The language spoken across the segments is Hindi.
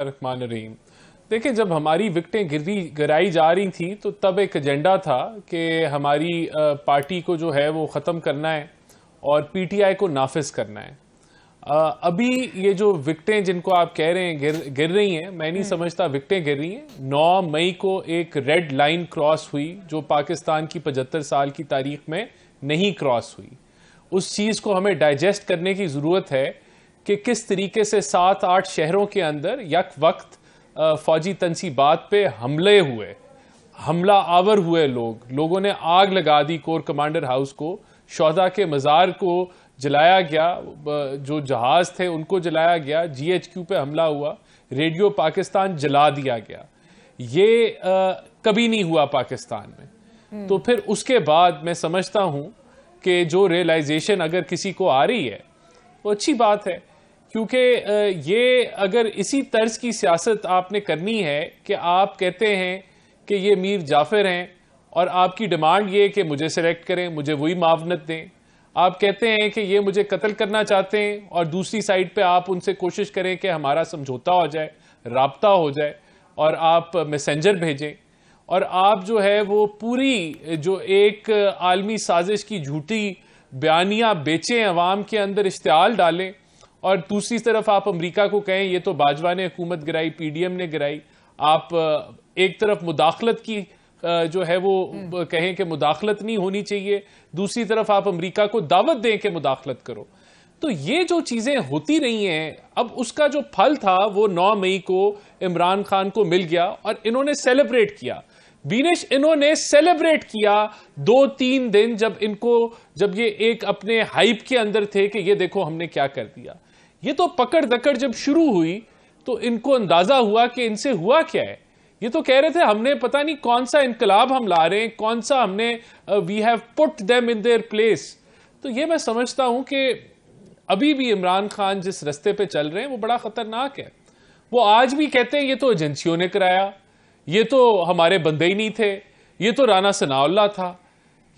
रहमान रहीम। देखिए, जब हमारी विकटें गिराई जा रही थी तो तब एक एजेंडा था कि हमारी पार्टी को जो है वो ख़त्म करना है और पीटीआई को नाफिज करना है। अभी ये जो विकटें जिनको आप कह रहे हैं गिर रही हैं, मैं नहीं समझता विकटें गिर रही हैं। 9 मई को एक रेड लाइन क्रॉस हुई जो पाकिस्तान की 75 साल की तारीख में नहीं क्रॉस हुई। उस चीज़ को हमें डाइजेस्ट करने की ज़रूरत है कि किस तरीके से 7-8 शहरों के अंदर यक वक्त फौजी तनसीबात पे हमला आवर हुए। लोगों ने आग लगा दी कोर कमांडर हाउस को, शोहदा के मज़ार को जलाया गया, जो जहाज थे उनको जलाया गया, जीएचक्यू पे हमला हुआ, रेडियो पाकिस्तान जला दिया गया। ये कभी नहीं हुआ पाकिस्तान में। तो फिर उसके बाद मैं समझता हूं कि जो रियलाइजेशन अगर किसी को आ रही है वो अच्छी बात है, क्योंकि ये अगर इसी तर्ज की सियासत आपने करनी है कि आप कहते हैं कि ये मीर जाफर हैं और आपकी डिमांड ये कि मुझे सिलेक्ट करें, मुझे वही मावनत दें। आप कहते हैं कि ये मुझे कत्ल करना चाहते हैं और दूसरी साइड पे आप उनसे कोशिश करें कि हमारा समझौता हो जाए, राब्ता हो जाए और आप मैसेंजर भेजें, और आप जो है वो पूरी जो एक आलमी साजिश की झूठी बयानियां बेचें, अवाम के अंदर इश्तिहाल डालें, और दूसरी तरफ आप अमेरिका को कहें ये तो बाजवा ने हुकूमत गिराई, पीडीएम ने गिराई। आप एक तरफ मुदाखलत की जो है वो कहें कि मुदाखलत नहीं होनी चाहिए, दूसरी तरफ आप अमेरिका को दावत दें कि मुदाखलत करो। तो ये जो चीजें होती रही हैं, अब उसका जो फल था वो 9 मई को इमरान खान को मिल गया और इन्होंने सेलिब्रेट किया। बीनिश, इन्होंने सेलिब्रेट किया 2-3 दिन जब ये एक अपने हाइप के अंदर थे कि ये देखो हमने क्या कर दिया। ये तो पकड़ दकड़ जब शुरू हुई तो इनको अंदाजा हुआ कि इनसे हुआ क्या है। ये तो कह रहे थे हमने पता नहीं कौन सा इनकलाब हम ला रहे हैं, कौन सा हमने we have put them in their place. तो ये मैं समझता हूं कि अभी भी इमरान खान जिस रास्ते पे चल रहे हैं वो बड़ा खतरनाक है। वो आज भी कहते हैं ये तो एजेंसियों ने कराया, ये तो हमारे बंदे ही नहीं थे, ये तो राना सनाउल्लाह था।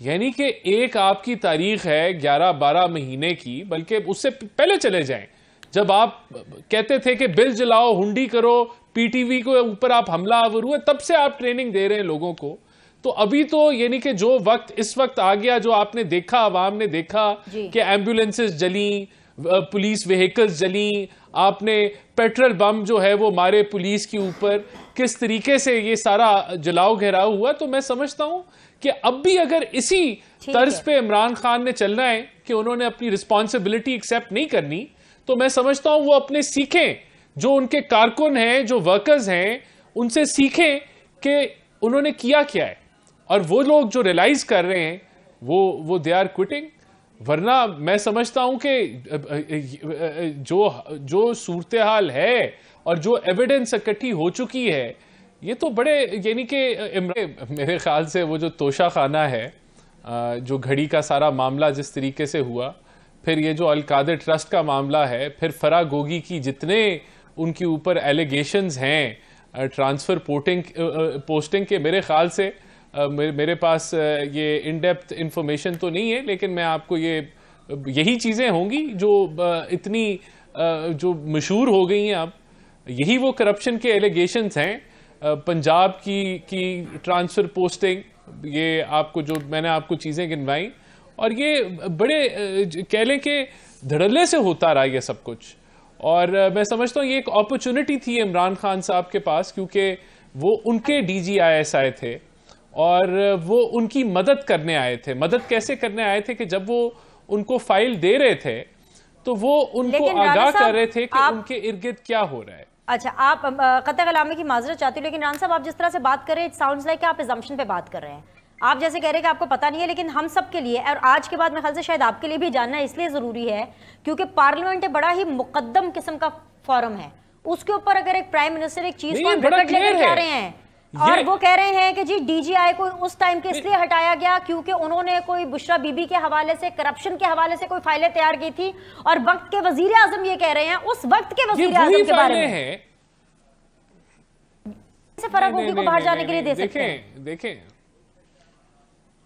यानी कि एक आपकी तारीख है 11-12 महीने की, बल्कि उससे पहले चले जाएं, जब आप कहते थे कि बिल जलाओ, हुंडी करो, पीटीवी के ऊपर आप हमला आवर हुए, तब से आप ट्रेनिंग दे रहे हैं लोगों को। तो अभी तो यानी कि जो वक्त इस वक्त आ गया, जो आपने देखा, आवाम ने देखा कि एम्बुलेंसेस जली, पुलिस व्हीकल्स जली, आपने पेट्रोल बम जो है वो मारे पुलिस के ऊपर, किस तरीके से ये सारा जलाओ घेराव हुआ। तो मैं समझता हूं कि अब भी अगर इसी तर्ज पे इमरान खान ने चलना है कि उन्होंने अपनी रिस्पॉन्सिबिलिटी एक्सेप्ट नहीं करनी, तो मैं समझता हूं वो अपने सीखें, जो उनके कारकुन हैं, जो वर्कर्स हैं, उनसे सीखें कि उन्होंने किया क्या है, और वो लोग जो रियलाइज कर रहे हैं वो दे आर क्विटिंग। वरना मैं समझता हूं कि जो सूरत हाल है और जो एविडेंस इकट्ठी हो चुकी है, ये तो बड़े यानी कि मेरे ख्याल से वो जो तोशा खाना है, जो घड़ी का सारा मामला जिस तरीके से हुआ, फिर ये जो अल-कादर ट्रस्ट का मामला है, फिर फराह गोगी की जितने उनके ऊपर एलिगेशंस हैं ट्रांसफर पोस्टिंग के, मेरे ख्याल से मेरे पास ये इन डेप्थ इंफॉर्मेशन तो नहीं है, लेकिन मैं आपको यही चीज़ें होंगी जो इतनी जो मशहूर हो गई हैं अब, यही वो करप्शन के एलिगेशंस हैं। पंजाब की ट्रांसफर पोस्टिंग, ये आपको जो मैंने आपको चीज़ें गिनवाई, और ये बड़े कह लें कि धड़ल्ले से होता रहा ये सब कुछ। और मैं समझता हूँ ये एक अपॉर्चुनिटी थी इमरान खान साहब के पास, क्योंकि वो उनके DGIS थे और वो उनकी मदद करने आए थे। मदद कैसे करने आए थे कि जब वो उनको फाइल दे रहे थे तो वो उनको आगाह कर रहे थे कि उनके इर्द गिर्द क्या हो रहा है। अच्छा, आप कतई कलामी की माजरत चाहती हूँ, लेकिन राना साहब आप जिस तरह से बात कर रहे हैं, इट साउंड्स लाइक आप अजम्पशन पे बात कर रहे हैं। आप जैसे कह रहे हैं कि आपको पता नहीं है, लेकिन हम सब के लिए, और आज के बाद मेरे ख्याल से शायद आपके लिए भी जानना इसलिए ज़रूरी है क्योंकि पार्लियामेंट बड़ा ही मुकद्दम किस्म का फोरम है। उसके ऊपर अगर एक प्राइम मिनिस्टर एक चीज़ को लेकर जा रहे हैं और वो कह रहे हैं कि जी DGI को उस टाइम के इसलिए हटाया गया क्योंकि उन्होंने कोई बुशरा बीबी के हवाले से, करप्शन के हवाले से कोई फाइलें तैयार की थी, और वक्त के वजीर आजम ये कह रहे हैं उस वक्त के वजीर आजम के बारे में से फराह गोगी को बाहर जाने के लिए दे सकते हैं। देखें,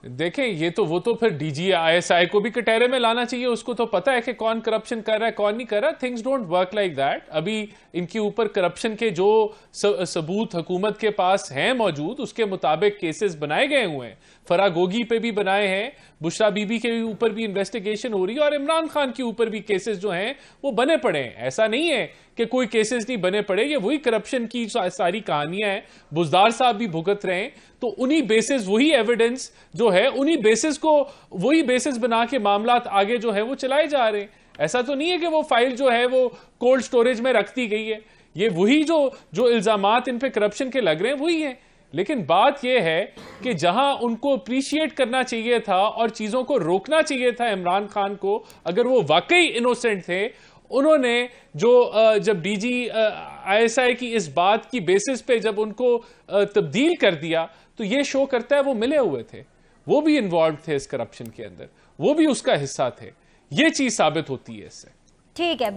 देखें, ये तो वो तो फिर DGI को भी कटहरे में लाना चाहिए। उसको तो पता है कि कौन करप्शन कर रहा है, कौन नहीं कर रहा। Things don't work like that. अभी इनके ऊपर करप्शन के जो सबूत हुकूमत के पास हैं मौजूद, उसके मुताबिक केसेस बनाए गए हुए हैं। फरागोगी पे भी बनाए हैं, बुशरा बीबी के ऊपर भी इन्वेस्टिगेशन हो रही है, और इमरान खान के ऊपर भी केसेस जो हैं वो बने पड़े हैं। ऐसा नहीं है कि कोई केसेस नहीं बने पड़े। ये वही करप्शन की सारी कहानियां हैं। बुजदार साहब भी भुगत रहे हैं, तो उन्हीं बेसिस, वही एविडेंस जो है, उन्हीं बेसिस को, वही बेसिस बना के मामलात आगे जो है वो चलाए जा रहे हैं। ऐसा तो नहीं है कि वो फाइल जो है वो कोल्ड स्टोरेज में रख दी गई है। ये वही जो इल्जामात इन पे करप्शन के लग रहे हैं वही है। लेकिन बात यह है कि जहां उनको अप्रिशिएट करना चाहिए था और चीजों को रोकना चाहिए था इमरान खान को, अगर वो वाकई इनोसेंट थे, उन्होंने जब DGI की इस बात की बेसिस पे जब उनको तब्दील कर दिया, तो ये शो करता है वो मिले हुए थे, वो भी इन्वॉल्व थे इस करप्शन के अंदर, वो भी उसका हिस्सा थे। ये चीज साबित होती है इससे। ठीक है।